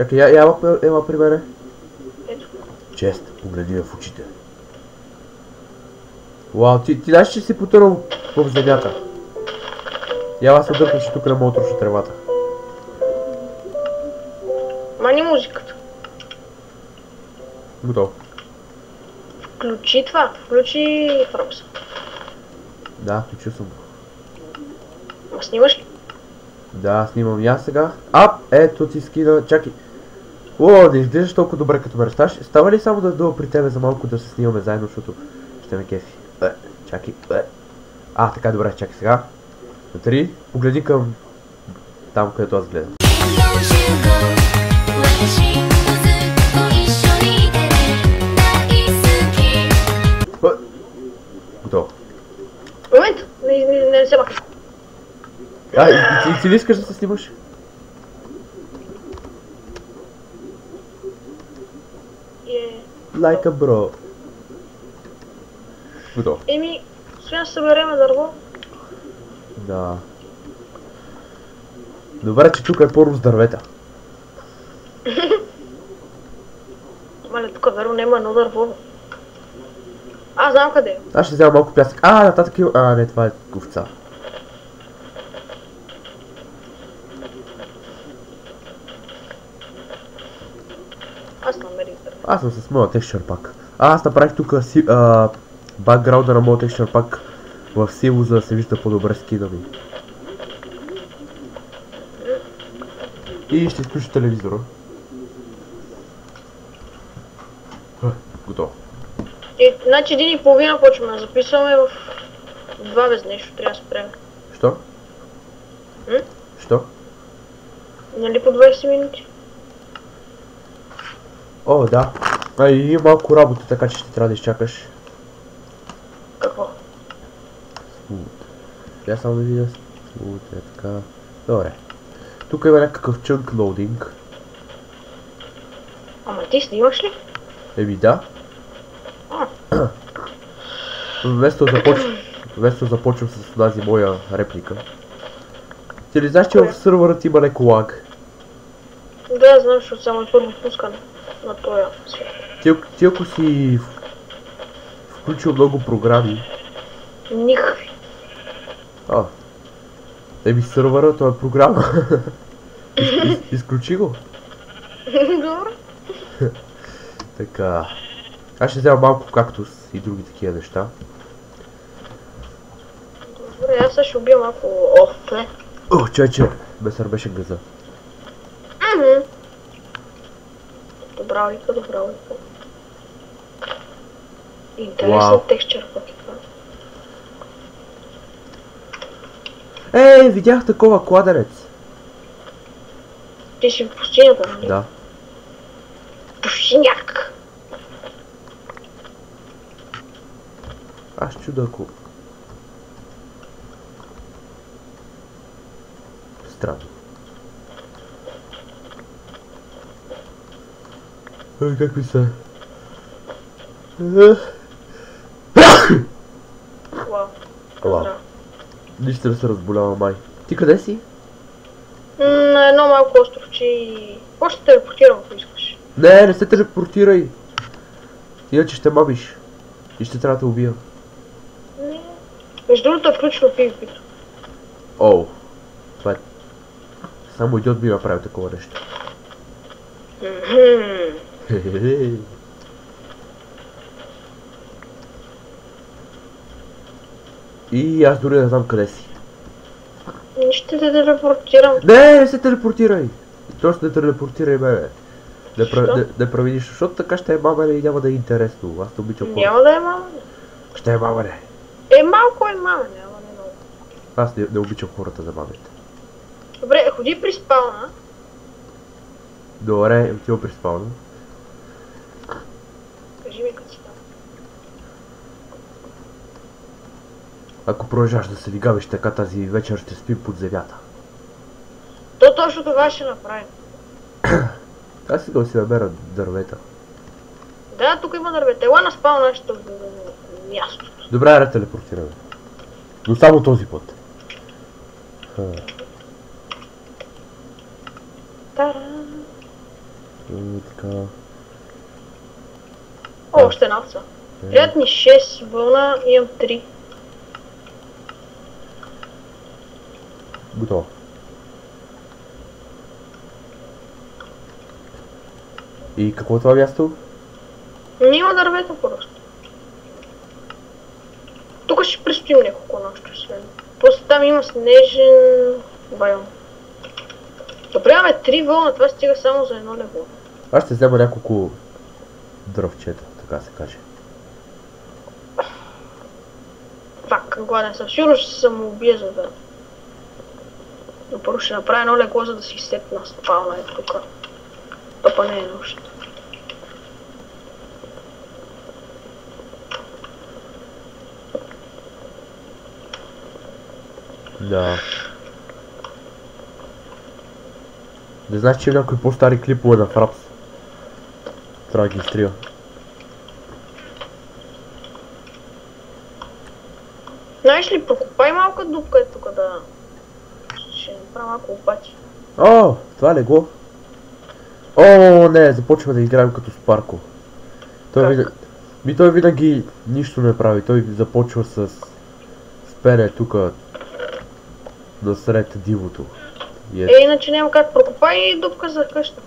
Чакай, ела при мене. Ето. Чест, погледни ме в очите. Вау, ти знаеш, че си потънал в земята. Я се дърпам, че тук не мога троши тревата. Мани музиката. Готово. Включи това. Включи Фрокса. Да, включил съм го. Ма снимаш ли? Да, снимам и аз сега. Ето ти скина. Чакай. О, не изглеждаш толкова добре като ме расташ. Става ли само да дойда при тебе за малко да се снимаме заедно, защото ще ме кефи. Чакай. Така, добре, чакай сега. На 3, погледни към там, където аз гледам. Готово. Момент! Не се махай. И ти ли искаш да се снимаш? Like a bro. Готово. Еми, сега ще съберем дърво. Да. Добре, че тук е първо с дървета. Мале, тук верно няма едно дърво. Аз знам къде е. Аз ще взема малко пясък. Нататък има... не, това е овца. Аз намерих дърво. Аз съм с моя текстчър пак. Аз направих тук бакграунда на моя текстчър пак в сиво, за да се вижда по-добре скина ми. И ще изключи телевизора. Готово. Значи 1:30 почваме да записваме в 2 без нещо, трябва да спрем. Що? Що? Нали по 20 минути? О, да. И малко работа, така че ще трябва да изчакаш. Какво? Я само да видя. Така. Добре. Тук има някакъв чънк лоудинг. Ама ти снимаш ли? Еми да. Вместо да започвам с тази моя реплика. Ти ли знаеш, че в сървърът има леко лаг? Да, знам, защото само е първо пускане на този свят. Ти ако си включил много програми... Никакви. Еми сървъра, това е програма. Изключи го. Добре. Така. Аз ще взема малко кактус и други такива неща. Добре, аз ще убия малко овце. Чайче, ме сърбеше газа. Добра лика. Интересен текстчър пък е това. Видях такова кладенец. Ти си в пустинята, нали? Да. Пустиняк! Аз чуда ако... Странно. Как ми се... Вау. Нищо не се разболява май. Ти къде си? На едно малко островче и... Какво ще телепортирам, ако искаш? Не се телепортирай! Иначе ще мамиш. И ще трябва да те убия. Не. Между другото включва PvP-то. Това е... Само идиот би направил такова нещо. И аз дори не знам къде си. Ще те телепортирам. Не се телепортирай! Точно не телепортирай бе. Да прави нищо, защото така ще е мамене и няма да е интересно. Аз те обичам хора. Няма да е мамене. Ще е мамене. Малко е мамене, ама не много. Аз не обичам хората за мамите. Добре, ходи при спална. Добре, отива при спална. Кажи ми като си там. Ако продължаваш да се лигавиш така, тази вечер ще спим под земята. То точно това ще направим. Аз сега си намеря дървета. Да, тук има дървета. Ела на спална ще място. Добре, аре телепортираме. Но само този път. И така. О, още една овца. Приятни 6 вълна, имам 3. Готово. И какво е това място? Няма дървета просто. Тук ще престоим няколко нощи освен. После там има снежен байон. Добре, имаме 3 вълна, това стига само за едно легло. Аз ще взема няколко дръвчета, така се каже. Пак, гладен съм. Сигурно ще се самоубия, за да... Но първо ще направя едно легло, за да си сетна спална е тук. Топа не е нощ. Да. Не знаеш, че има някои по-стари клипове на Фрапс. Трябва да ги изтрия. Знаеш ли, прокопай малка дупка е тук да... Ще направя малко лопати. О, това легло. О, не, започва да играем като Спарко. Той винаги нищо не прави. Той започва с пене тук насред дивото. Иначе няма как. Прокопай дупка за къща.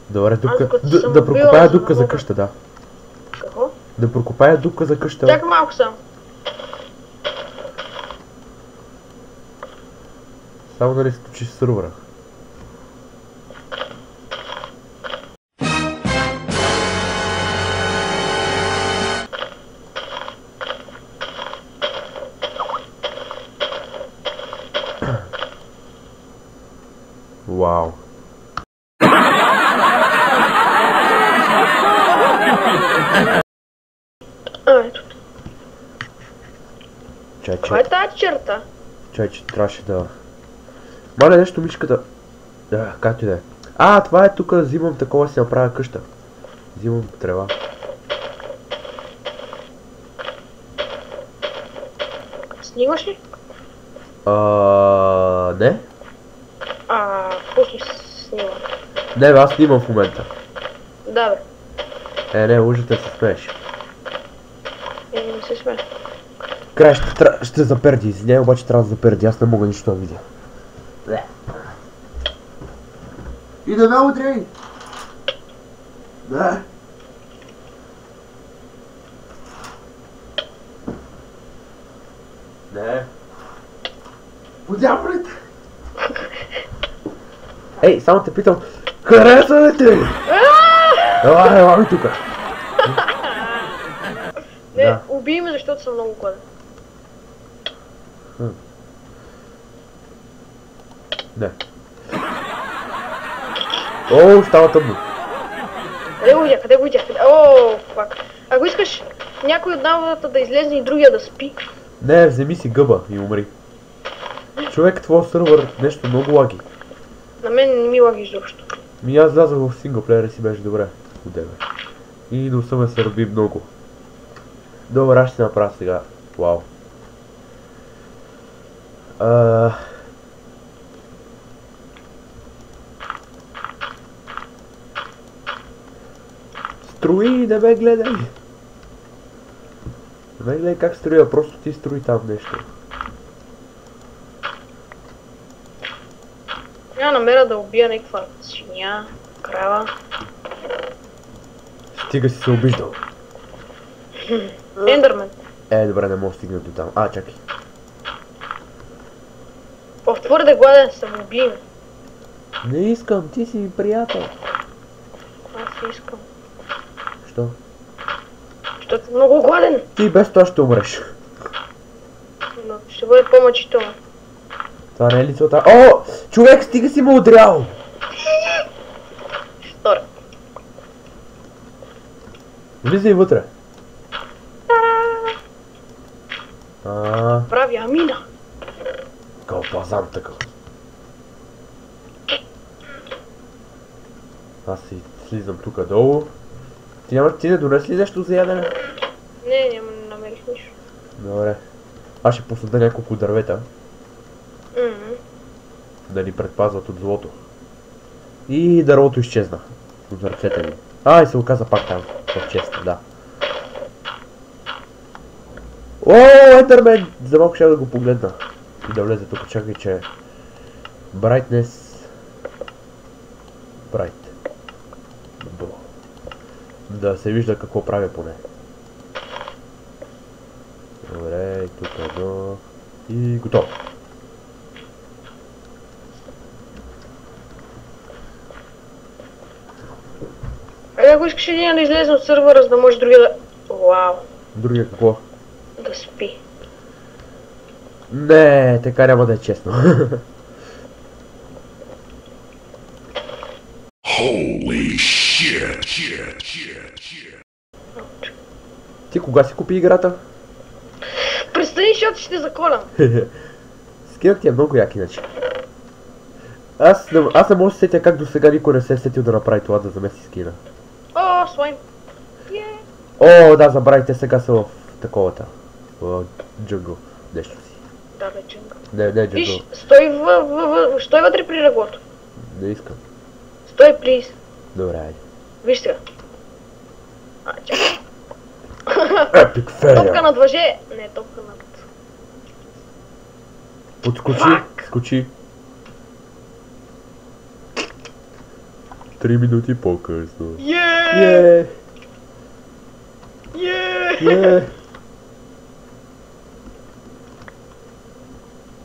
Добре, да прокопая дупка за къща, да. Какво? Да прокопая дупка за къща. Чакай малко само. Само да не изключиш сървъра. Вау. Ето. Чай, Каква е тази черта? че трябваше да... Маля нещо мишката... Да, както и да е. А, това е тук, взимам такова си направя къща. Взимам трева. Снимаш ли? Не? Пусни снима. Не, бе, аз снимам в момента. Да, бе. Не, лъжата се смееш. Не се сме. Край, ще заперди, извиняй, обаче трябва да заперди, аз не мога нищо да видя. И да ме удряй! Да. Не. Подяволите! Ей, само те питам, харесва ли ти? Ела ми тука. Не, убий ме, защото съм много гладен. Не. О, става тъмно. Къде го видях? О, пак. Ако искаш някой от наводата да излезе и другия да спи. Не, вземи си гъба и умри. Човек, твой сървър нещо много лаги. На мен не ми лаги изобщо. Аз влязах в синглплеер и си беше добре. Удебе. И носа ме се раби много. Добре, аз ще направя сега. Вау. Строи, не ме гледай! Не ме гледай как строя, просто ти строи там нещо. Няма намеря да убия някаква свиня, крава. Стига си се обиждал. Ендърмен. Добре, не мога да стигна до там. Чакай. В твърде гладен съм, убий ме. Не искам, ти си приятел. Аз искам. Що? Защото много гладен. Ти без това ще умреш. Но ще бъде по-мъчително. Това не е ли целта? О! Човек, стига си ме удрял! Втора. Влизай вътре. Прави амина. Кълпазан такъв. Аз си слизам тук долу. Ти не донес ли нещо за ядене? Не, няма намерих нищо. Добре. Аз ще посада няколко дървета, Мгм. да ни предпазват от злото. И дървото изчезна от ръцете ми. А, и се оказа пак там, в честа, да. О, Ендермен! За малко ще да го погледна. И да влезе тук, чакай, че... Brightness... Bright. Да се вижда какво правя поне. Добре, и тук едно... И готово. Ако искаш един да излезе от сървъра, за да може другия да... Вау, Другия какво? да спи. Не, така няма да е честно. Holy shit. Ти кога си купи играта? Престани, защото ще заколям. Скинът ти е много як иначе. Аз не мога да се сетя как до сега никой не се е сетил да направи това, да замести скина. О, слайм. О, да, забравите, сега са в таковата. В джунгъл. Нещо си. Да, бе, джунгъл. Не Виж, джунгъл. стой вътре при леглото. Не искам. Стой, плиз. Добре, айде. Виж сега. Чакай. Епик Топка фея! над въже. Не, топка над... Подскочи, Фак! скочи. 3 минути по-късно. Е!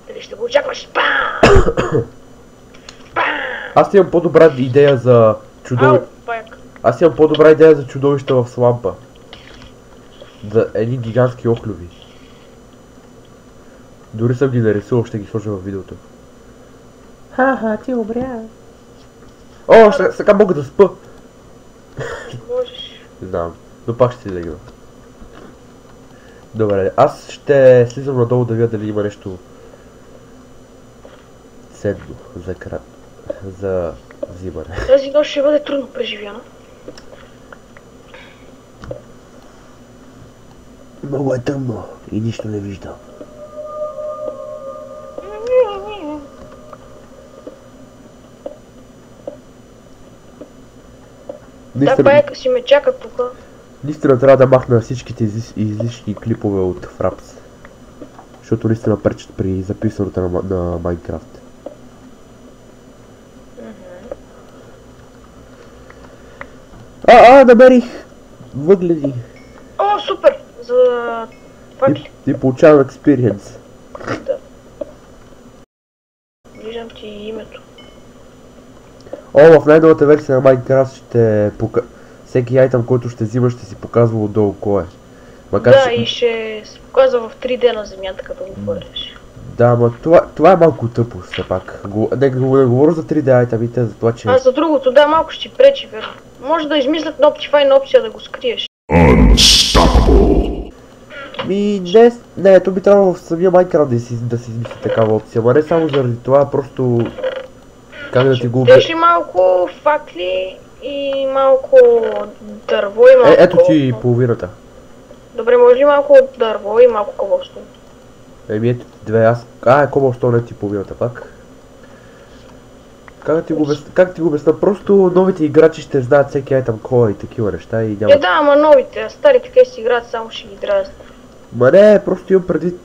Дали ще го очакваш? Бам! Бам! Аз имам по-добра идея за чудовище. Паяк. Аз имам по-добра идея за чудовища в слампа. За едни гигантски охлюви. Дори съм ги нарисувал, ще ги сложа в видеото. Ха-ха, ти умря. О, сега мога да спа. Можеш. Знам, но пак ще си легна. Добре, аз ще слизам надолу да видя дали има нещо ценно за взимане. Тази нощ ще бъде трудно преживяна. Много е тъмно и нищо не виждам. Да, паяка си ме чака тук. Наистина трябва да махна всичките излишни клипове от Fraps. Защото наистина пречат при записването на Майнкрафт. Намерих въгледи. О, супер! За... Факли. И получавам експириенс. Да. Виждам ти името. О, в най-новата версия на Майнкрафт ще всеки айтъм, който ще взимаш, ще си показва отдолу кой е. Макар, Да, и ще се показва в 3D на земята, като го хвърляш. Да, ма това е малко тъпо все пак. Не говоря за 3D айтъмите, за това, че... А за другото, да, малко ще ти пречи, верно. Може да измислят на Optifine опция да го скриеш. Unstoppable. Не, то би трябвало в самия Майнкрафт да си измисли такава опция, ма не само заради това, просто... Как да ти го Деш ли малко факли и малко дърво и малко ето ти половината. Добре, може ли малко дърво и малко кобелстон? Еми ето ти две, аз... кобелстон е ти половината пак. Как ти го обясна? Просто новите играчи ще знаят всеки айтъм кой и такива неща и няма... Да, ама новите, а старите къде си играят, само ще ги дразнят. Ма не, просто имам предвид...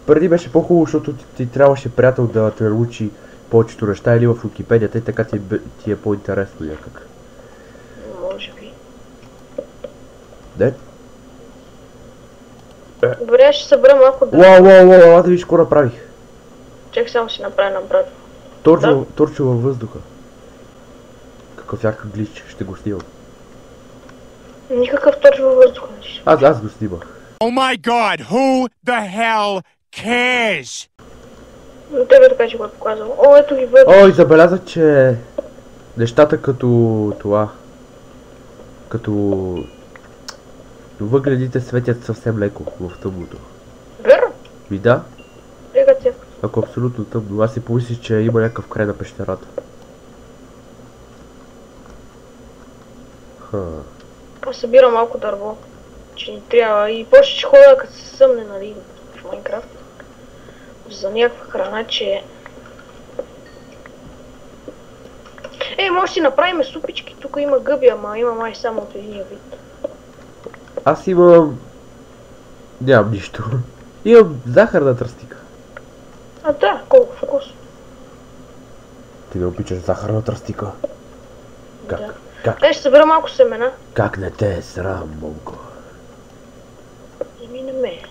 Преди беше по-хубаво, защото ти трябваше приятел да те научи повечето неща или в Википедията и така ти е по-интересно някак. Може би. Не? Добре, аз ще събера малко дърво. Уау, да виж какво направих. Чакай само си направя набрат. Торчо във въздуха. Какъв якък глич, ще го снимам. Никакъв точно във въздуха не ще. Аз го снимах. Oh my god, who the hell cares? Но тебе така ще го е показал. О, ето ги бъде. О, и забелязах, че нещата като това, като въгледите светят съвсем леко в тъмното. Верно? И да, Лега тя. ако абсолютно тъмно. Аз си помислих, че има някакъв край на пещерата. Аз събирам малко дърво. че ни трябва. И после ще ходя като се съмне, нали, в Майнкрафт. За някаква храна, че... Може да си направим супички, тук има гъби, ама има май само от единия вид. Аз имам... Нямам нищо. Имам захарна тръстика. А да, колко вкусно. Ти не обичаш захарна тръстика? Как? Да. Как? Ще събера малко семена. Как не те е срам, Бонко? Не ме.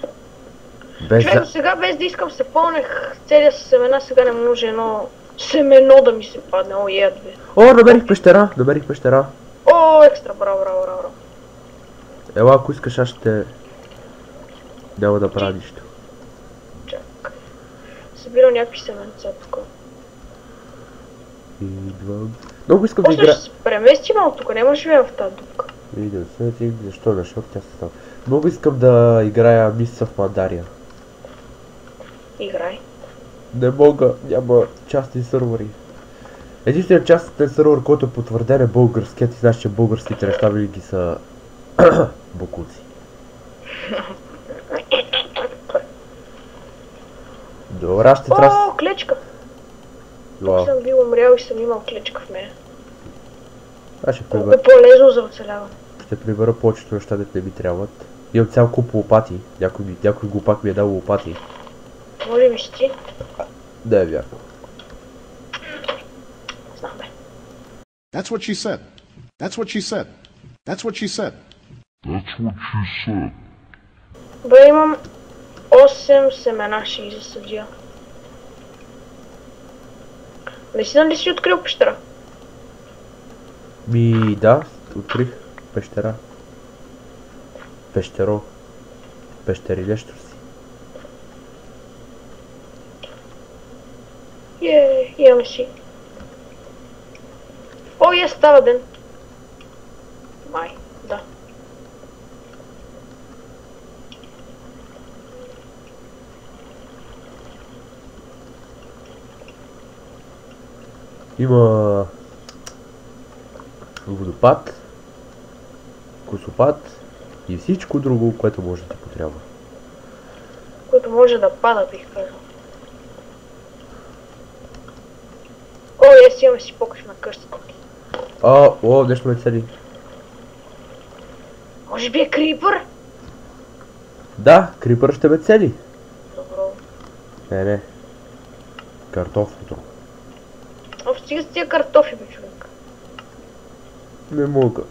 Без Човек, сега без да искам се пълнех целия с семена, сега не може едно семено да ми се падне. О, едве. О, намерих пещера. О, екстра, браво. Ела, ако искаш, аз ще... Няма да правя нищо. Чак. Събирам някакви семенца тук. Идвам. Много искам да После игра... ще се преместим от тук, не може да в тази дупка. Видя се, ти защо? Защото тя се става. Много искам да играя мисия в Мандария. Играй. Не мога, няма частни сървъри. Единственият частен сървър, който е потвърден е българският и знаеш, че българските неща винаги са бокуци. Добре, аз ще трябва... О, клечка! Вау. Съм бил умрял и съм имал клечка в мен. Аз ще Колко прибера, е по-лезно за оцеляване. ще прибера повечето неща, дето не ми трябват. Имам цял куп лопати. Някой глупак ми е дал лопати. Може би си ти? Да е вярно. Знам бе. That's what she said. That's what she said. That's what she said. Бе, имам 8 семена, ще ги засадя. Наистина ли си открил пещера? Ми да, открих пещера. Пещерилещо си. Имаме си. О, става ден. Май, да. Има водопад, косопад и всичко друго, което може да ти потрябва. Което може да пада, бих казал. Имаме си показ на къщата. Нещо ме цели. Може би е крипър? Да, крипър ще ме цели. Добро. Не. Картофото. Стига с тия картофи, бе, човек. Не мога.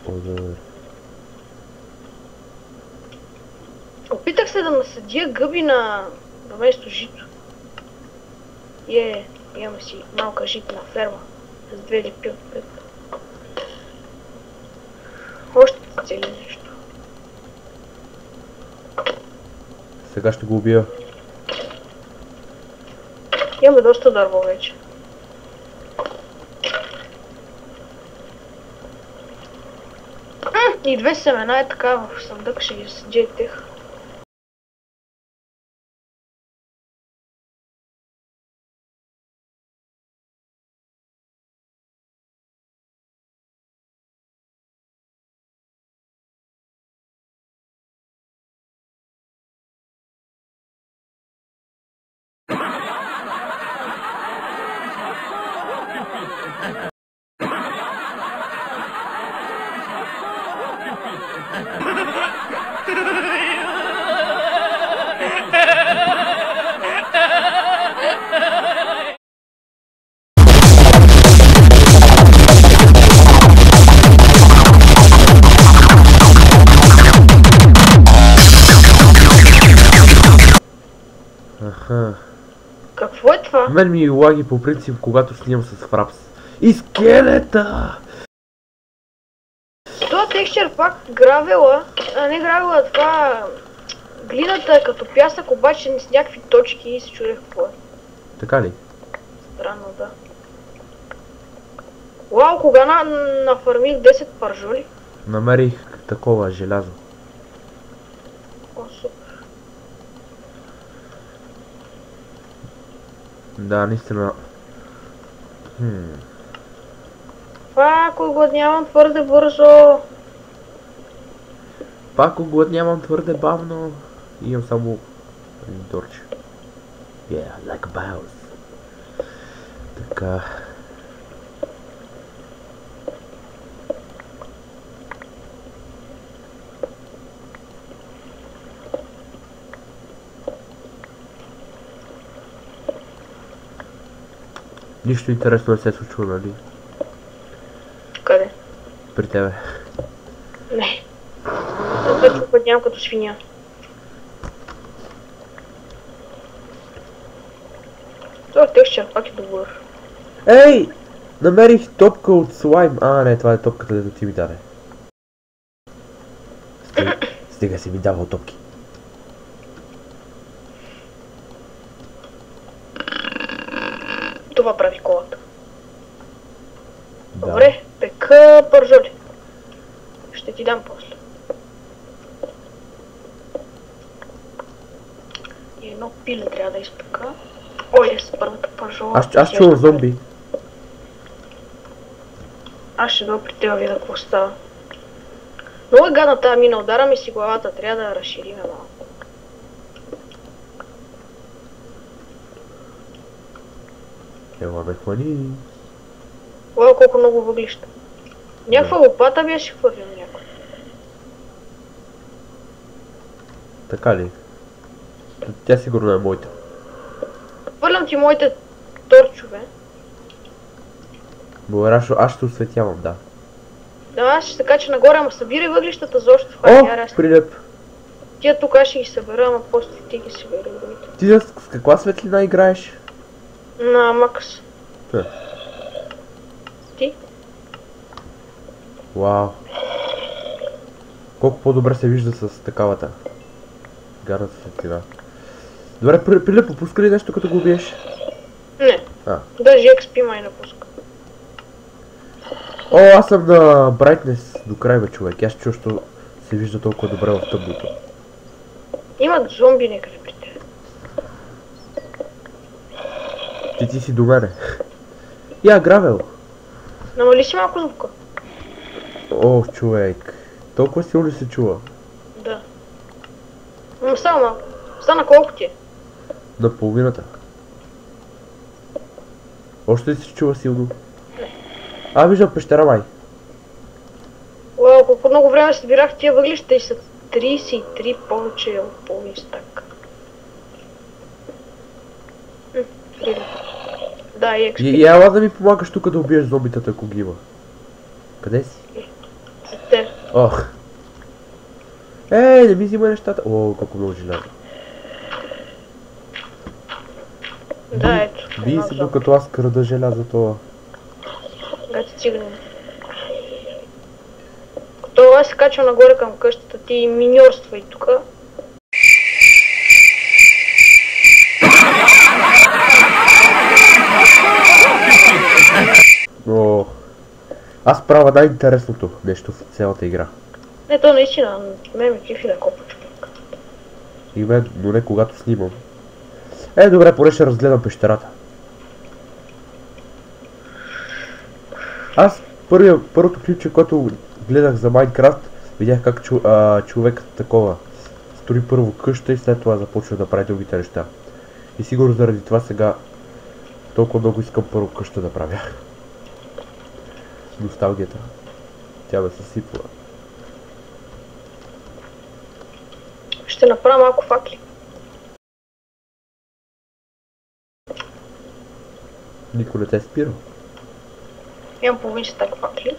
Добре. Опитах се да насъдя гъби на вместо жито. Имаме си малка житна ферма с 2 липи отпред. Още цели нещо. Сега ще го убия. Имаме доста дърво вече. И 2 семена е така в съндък, ще ги съдя тех. Какво е това? Мен ми лаги по принцип, когато снимам с фрапс. И скелета! Това текстчер пак гравела, не гравела, това глината е като пясък, обаче с някакви точки и се чудех какво е. Така ли? Странно, да. Вау, кога нафармих 10 пържоли? Намерих такова желязо. О, супер. Да, наистина. Ако гладнявам твърде бързо. Пак огладнявам твърде бавно и имам само един торч. Yeah, like a mouse. Така. Нищо интересно не се случва, нали? Къде? При тебе. Не. Аз вече опътнявам като свиня. Това текстчер пак е добър. Ей! Намерих топка от слайм. Не, това е топката, дето ти ми даде. Стига си ми давал топки. Това прави колата. Да. Добре, пека пържоли. Ще ти дам после. И едно пиле трябва да изпека. Ой, с първата пържола. Аз чувам зомби. Аз ще дойда при тега вида какво става. Много е гадна тази мина, удара ми си главата, трябва да я разшириме малко. Ела ме хвани. Ой, колко много въглища. Някаква лопата беше хвърлил някой. Така ли? Тя сигурно е моята. Хвърлям ти моите торчове. Благодаря, аз ще осветявам, да. Да, аз ще се кача нагоре, ама събирай въглищата за още в О, хвърля. прилеп. Тия тук аз ще ги събера, ама после ти ги събери другите. Ти с каква светлина играеш? На Макс. Е. Ти? Вау. Колко по-добре се вижда с такавата. Гарната светлина. Добре, Прилеп, попуска ли нещо като го убиеш? Не. А. Даже XP май напуска. О, аз съм на Brightness до край, бе, човек. Аз чу, що се вижда толкова добре в тъмното. Имат зомби някъде при те. Ти си до мене. Я, гравел. Намали си малко звука. О, човек. Толкова силно се чува. Да. Ама само малко. Стана колко ти е? На половината. Още ли се чува силно? Виждам пещера, май. Уау, колко много време събирах тия въглища и са 33 повече от половин стак. Да, и XP. И ела да ми помагаш тук да убиеш зомбитата, ако ги има. Къде си? За те. Ох. Ей, не ми взима нещата. О, колко много желязо. Да, ето. Бий се докато аз крада желязо това. Гати цигани. Като аз се качва нагоре към къщата ти миньорства и тука. О, аз правя най-интересното нещо в цялата игра. Не, то наистина, ме кефи да копа човек. И мен, но не когато снимам. Добре, поне ще разгледам пещерата. Аз първото клипче, което гледах за Майнкрафт, видях как човекът такова строи първо къща и след това започва да прави другите неща. И сигурно заради това сега толкова много искам първо къща да правя. Носталгията. Тя ме съсипва. Ще направя малко факли. Никой не те е спирал. Имам половин стак факли.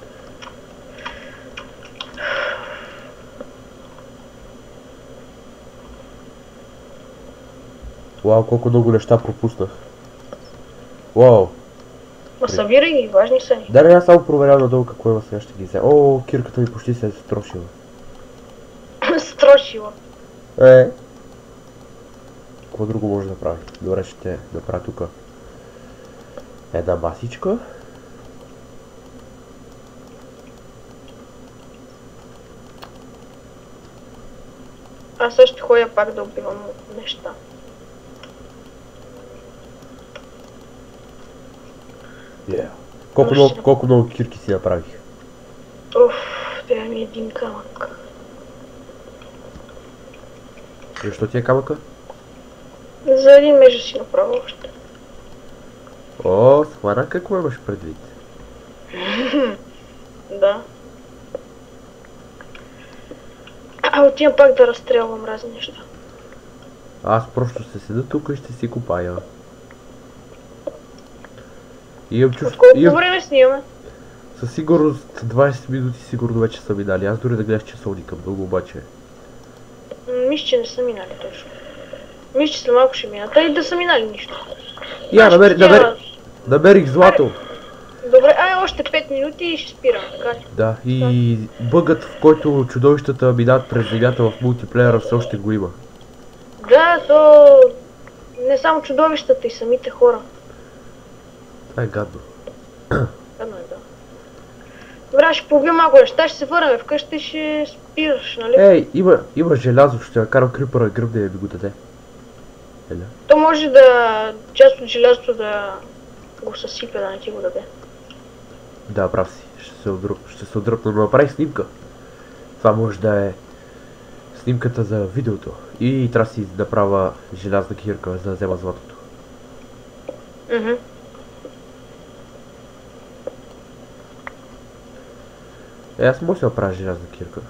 Вау, колко много неща пропуснах. Вау. Ма събирай ги, важни са ни. Да, не, аз само проверявам надолу какво има, сега ще ги взема. О, кирката ми почти се е строшила. Строшила. Какво друго може да прави? Добре, ще направя тук една масичка. Аз също ходя пак да убивам неща. Колко много кирки си направих? Уф, трябва ми един камък. Защо ти е камъка? За един межа си направя още. О, схвана какво имаш предвид. Да. Отивам пак да разстрелвам разни неща. Аз просто ще седа тук и ще си копая. Имам От чувство... колко време снимаме? Със сигурност 20 минути сигурно вече са минали. Аз дори да гледах часовника много обаче. Мисля, че не са минали точно. Мисля, че след малко ще минат. И да са минали нищо. Я, намерих злато. Добре, още 5 минути и ще спирам, така ли? Да, и бъгът, в който чудовищата минат през земята в мултиплеера, все още го има. Да, то... Не само чудовищата, и самите хора. Това е гадно. Гадно е, да. Добре, ще побия малко неща, ще се върнем вкъщи и ще спираш, нали? Ей, има желязо, ще накарам крипъра гръбне да ми го даде. Еля. То може да... част от желязото да го съсипе, да не ти го даде. Да, прав си. Ще се отдръпна, но направих снимка. Това може да е снимката за видеото. И трябва да си направя желязна кирка, за да взема златото. Аз мога да си направя желязна кирка.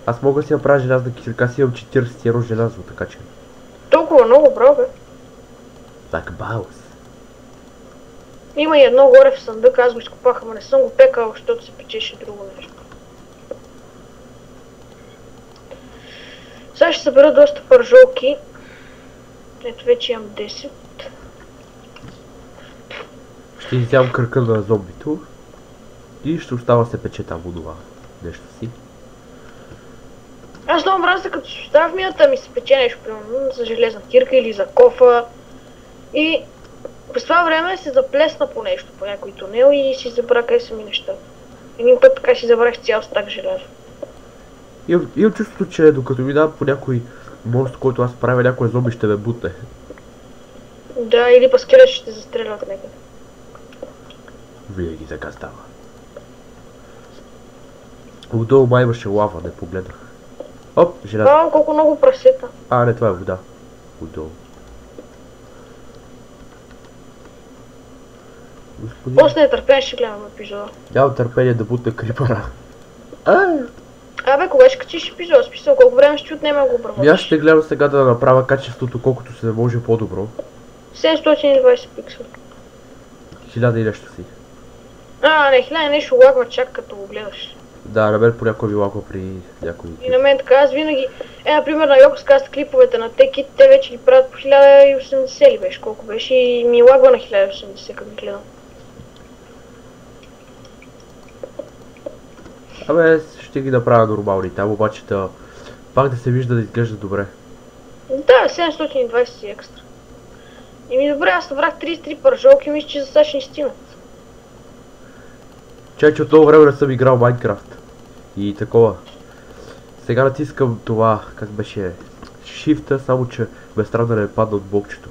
Аз мога да си направя желязна кирка, аз имам 41 желязо, така че... Толкова много, бро, бе. Так баус. Има и едно горе в съндък, аз го изкопах, ама не съм го пекал, защото се печеше друго нещо. Сега ще събера доста пържолки. Ето вече имам 10. Ще изям кръка на зомбито. И ще остава се пече там това нещо си. Аз много мразя, като се оставя в мината ми се пече нещо, примерно за железна кирка или за кофа. И през това време се заплесна по нещо, по някой тунел и си забра къде са ми неща. Един път така си забрах цял стак желязо. Имам чувството, че докато ми дам по някой мост, който аз правя, някой зомби ще ме бутне. Да, или па скелет ще застрелят някъде. Винаги така става. Отдолу май имаше лава, не погледнах. Оп, желязо. Колко много прасета. Не, това е вода. Отдолу. Господин... После не търпение ще гледам епизода. Нямам търпение да бутна крипъра. Абе, кога ще качиш епизода? Списал, колко време ще отнеме го обработиш? Аз ще гледам сега да направя качеството колкото се може по-добро. 720 пиксела. 1000 и нещо си. Не, 1000 нещо лагва чак като го гледаш. Да, на мен понякога ми лагва при някой. И на мен така, аз винаги... например на Йокоскаст клиповете на Текит, те вече ги правят по 1080 ли беше, колко беше, и ми лагва на 1080 като ги гледам. Ще ги направя нормални там, обаче да... пак да се вижда да изглежда добре. Да, 720 си екстра. Добре, аз събрах 33 пържолки, мисля, че за сега ще ни стигнат. Че от това време не съм играл Майнкрафт. И такова. Сега натискам това, как беше... Shift-а, само че ме страна да не падна от блокчето.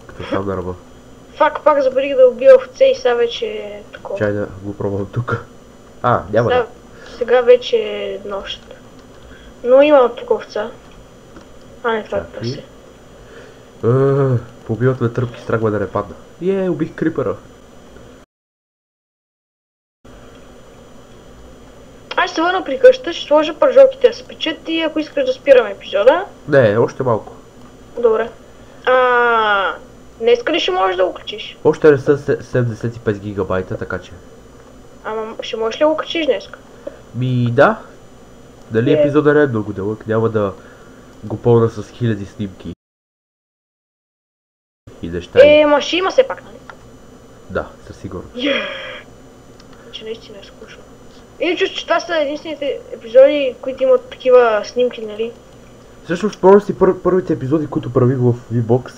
Като сам на ръба. Пак забравих да убия овце и сега вече е такова. Чай да го пробвам тук. Няма да. Сега вече е нощ. Но има тук овца. Не, това е прасе. Побиват ме тръпки, страх да не падна. Убих крипъра. Аз се върна при къща, ще сложа пържолките да се печат и ако искаш да спираме епизода. Не, още малко. Добре. Днеска ли ще можеш да го качиш? Още не са 75 гигабайта, така че. Ще можеш ли да го качиш днеска? Да. Дали епизода не е много дълъг, няма да го пълна с 1000 снимки. И неща. Ще има все пак, нали? Да, със сигурност. Че наистина е скучно. Чувствам, че това са единствените епизоди, които имат такива снимки, нали? Всъщност спомням си първите епизоди, които правих в VBOX.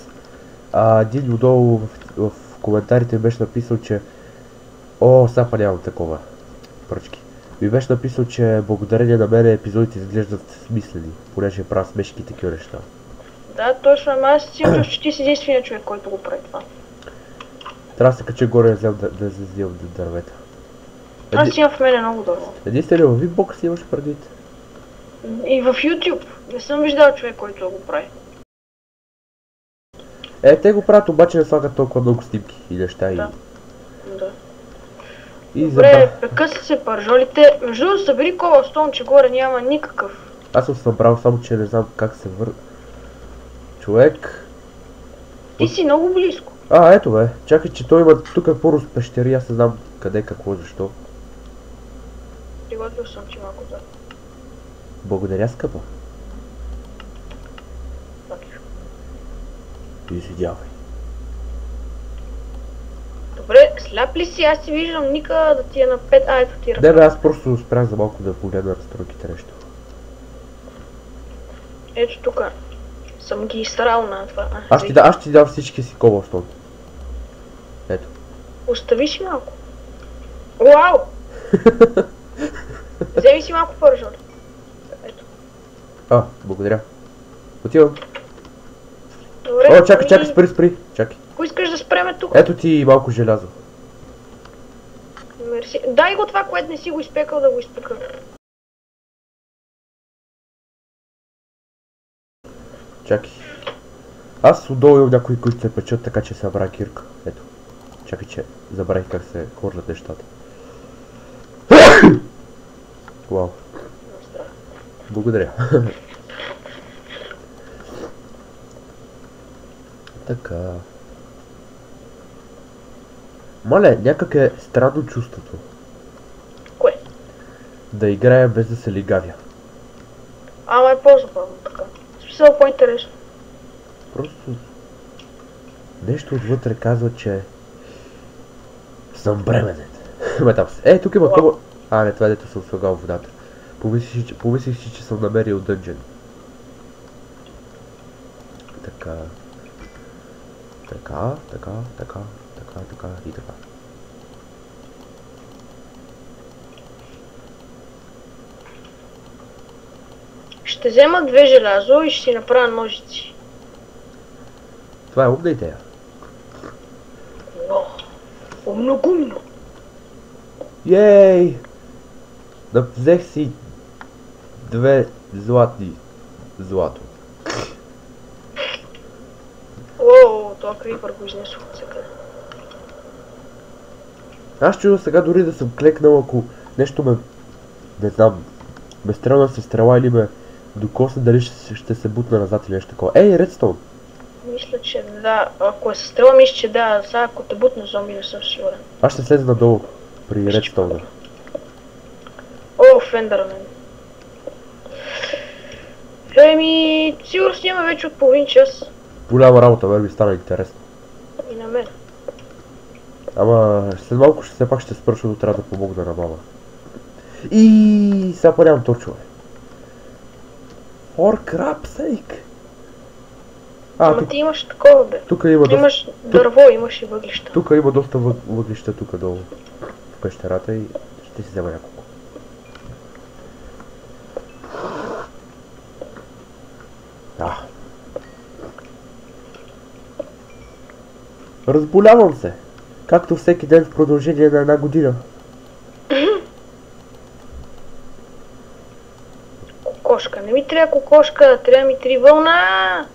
Един отдолу в коментарите ми беше написал, че... сега па нямам такова пръчки. Ми беше написал, че благодарение на мен епизодите изглеждат смислени, понеже правя смешки и такива неща. Да, точно, аз си чувствам, че ти си единственият човек, който го прави това. Трябва да се кача горе да вземам дървета. Аз имам в мене много дърво. Единствено във VBOX си имаш предвид. И в YouTube. Не съм виждал човек, който го прави. Те го правят, обаче не слагат толкова много снимки и неща. Да. Да. И Добре, прекъсва се пържолите. Между другото, събери Cobblestone, че горе няма никакъв. Аз съм събрал, само че не знам как се Човек. Ти си много близко. Ето бе. Чакай, че той има тук по-рус пещери, аз не знам къде, какво, защо. Приготвил съм ти малко да. Благодаря, скъпа. Извинявай. Добре, сляп ли си? Аз ти виждам Ника да ти е на 5. Ето ти Не бе, аз просто спрях за малко да погледна настройките нещо. Ето тук съм ги изсрал на това. Аз ще ти дам всички си Cobblestone. Ето. Остави си малко. Уау! Вземи си малко пържоли. Ето. Благодаря. Отивам. Добре. Чакай, спри. Чакай. Ако искаш да спреме тук. Ето ти малко желязо. Мерси. Дай го това, което не си го изпекал, да го изпека. Чакай. Аз отдолу имам някои, които се печат, така че събра кирка. Ето. Чакай, че забравих как се хвърлят нещата. Вау. Благодаря. Така. Мале, някак е странно чувството. Кое? Да играя без да се лигавя. Ама е по-забавно така. В смисъл по-интересно. Просто... нещо отвътре казва, че... съм бременен. Метам се. Тук има коба... не, това е дето съм слагал в водата. Помислих си, че съм намерил дънджен. Така и така. Ще взема 2 желязо и ще си направя ножици. Това е умна идея. Умногумно. Ей! Да взех си 2 златни злато. Това крипър го изнесох от сега. Аз чудо сега дори да съм клекнал, ако нещо ме... не знам... ме стрелна с стрела или ме докосне, дали ще се бутна назад или нещо такова. Редстоун! Мисля, че да. Ако е със стрела, мисля, че да. Сега ако те бутне зомби, не съм сигурен. Аз ще слеза надолу при редстоуна. Фендърмен. Сигурно снимаме вече от половин час. Голяма работа, ми стана интересно. И на мен. Ама след малко все пак ще спра, защото трябва да помогна на мама. И сега па нямам торчове. For crap's sake! Ама ти имаш такова, бе. Тук има имаш дърво, имаш и въглища. Тук има доста въглища тук долу в пещерата и ще си взема няколко. Разболявам се. Както всеки ден в продължение на 1 година. Кокошка. Не ми трябва кокошка, трябва ми 3 вълна.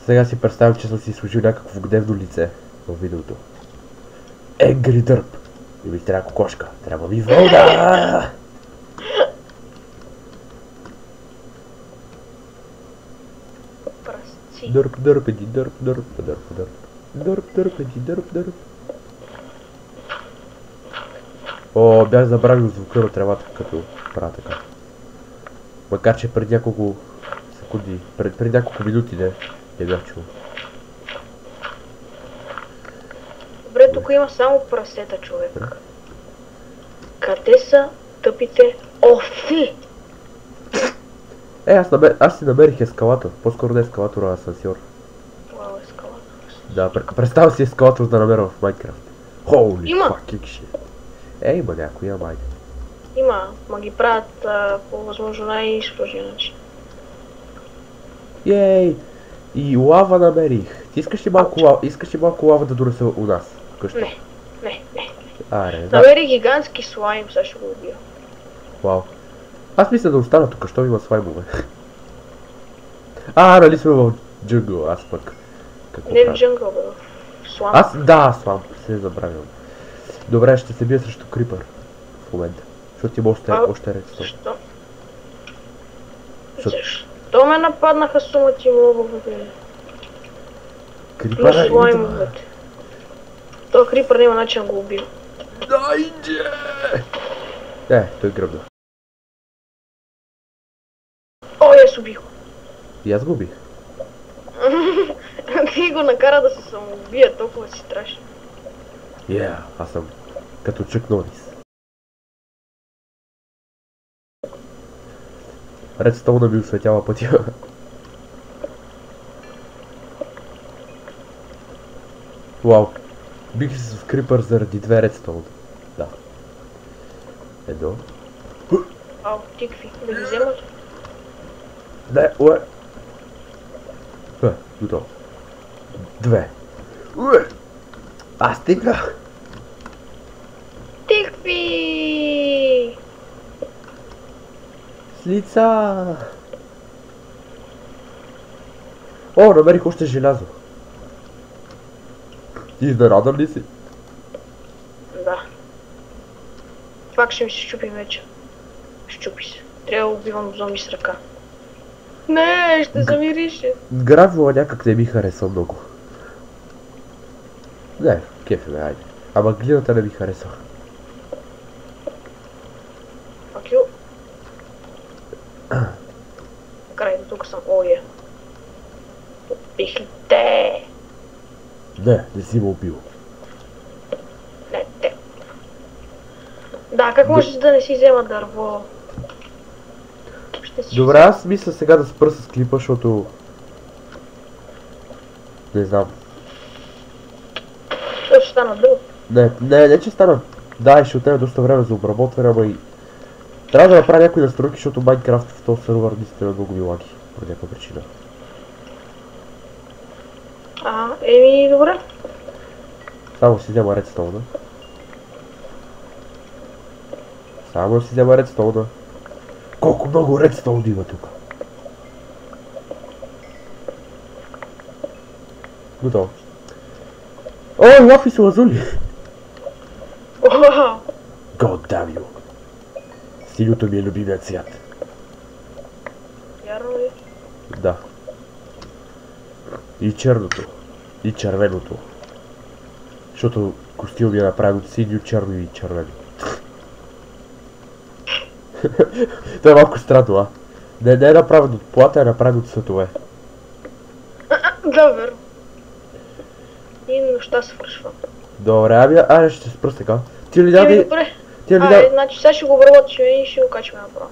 Сега си представям, че съм си служил някакво гневно лице в видеото. Angry Derp. Не ми трябва кокошка, трябва ми вълна. Дърп, дърпеди, дърп, дърп, дърп, дърп. Дърп, дърпеди, дърп, дърп. Бях забравил звука на тревата, като правя така. Макар че преди няколко секунди, преди няколко минути не бях чул. Добре, тук има само прасета, човек. Къде са тъпите овци? Аз си намерих ескалатор. По-скоро не ескалатор, а асансьор. Вау, ескалатор. Да, представя си ескалатор да намеря в Майнкрафт. Holy Има. fucking shit. Има някои, айде. Има, ма ги правят по възможно най-сложния начин. Ей! И лава намерих. Ти искаш ли малко лава да донеса у нас? Къща? Не. Аре, да. Намери гигантски слайм, сега ще го убия. Вау. Аз мисля да остана тук, що има слаймове. Нали сме в джунгъл, аз пък. Какво Не в правя? джунгъл, бе, в слам. Да, слам, се забравям. Добре, ще се бия срещу крипър. В момента. Защото има още редстон. Защо? Защо? Защо ме нападнаха сумати мобове, бе? Плюс Крипъра идва. слаймовете. Той крипър няма начин да го убил. Дайде! Той гръбна. О, аз убих. И аз го убих. Ти го накара да се самоубие, толкова си страшен. Аз съм като Чък Норис. Редстоуна ми осветява пътя. Вау. Бих се с крипър заради 2 редстоуна. Да. Едно. Ау, тикви. Да ги вземат? Не, готово. 2. Стига! Тикви! С лица! Намерих още желязо. Изненадан ли си? Да. Пак ще ми се щупи вече. Щупи се. Трябва да убивам зомби с ръка. Не, ще замирише. Гравила някак не ми хареса много. Не, кефе ме, айде. Ама глината не ми хареса. Fuck you. Край, до тук съм. Убих ли те? Не си ме убил. Не, те. Да, как може да не си взема дърво? Добре, аз мисля сега да спра с клипа, защото... Не знам. Той ще стана дълго. Не, че стана. Да, ще отнеме доста време за обработване, ама и... Трябва да направя някои настройки, защото Майнкрафт в този сервер наистина много ми лаги. По някаква причина. Добре. Само си взема редстоуна. Колко много редстоун има тук. Готово. Лапис лазули! Вау! God damn you! Синьото ми е любимият цвят. Вярно ли? Да. И черното. И червеното. Защото костюм ми е направен от синьо, черно и червено. Това е малко странно, Не е направен от плата, е направен от светове. Да, верно. И нощта свършва. Добре, ще се спра сега. Добре. Значи сега ще го обработим и ще го качваме направо.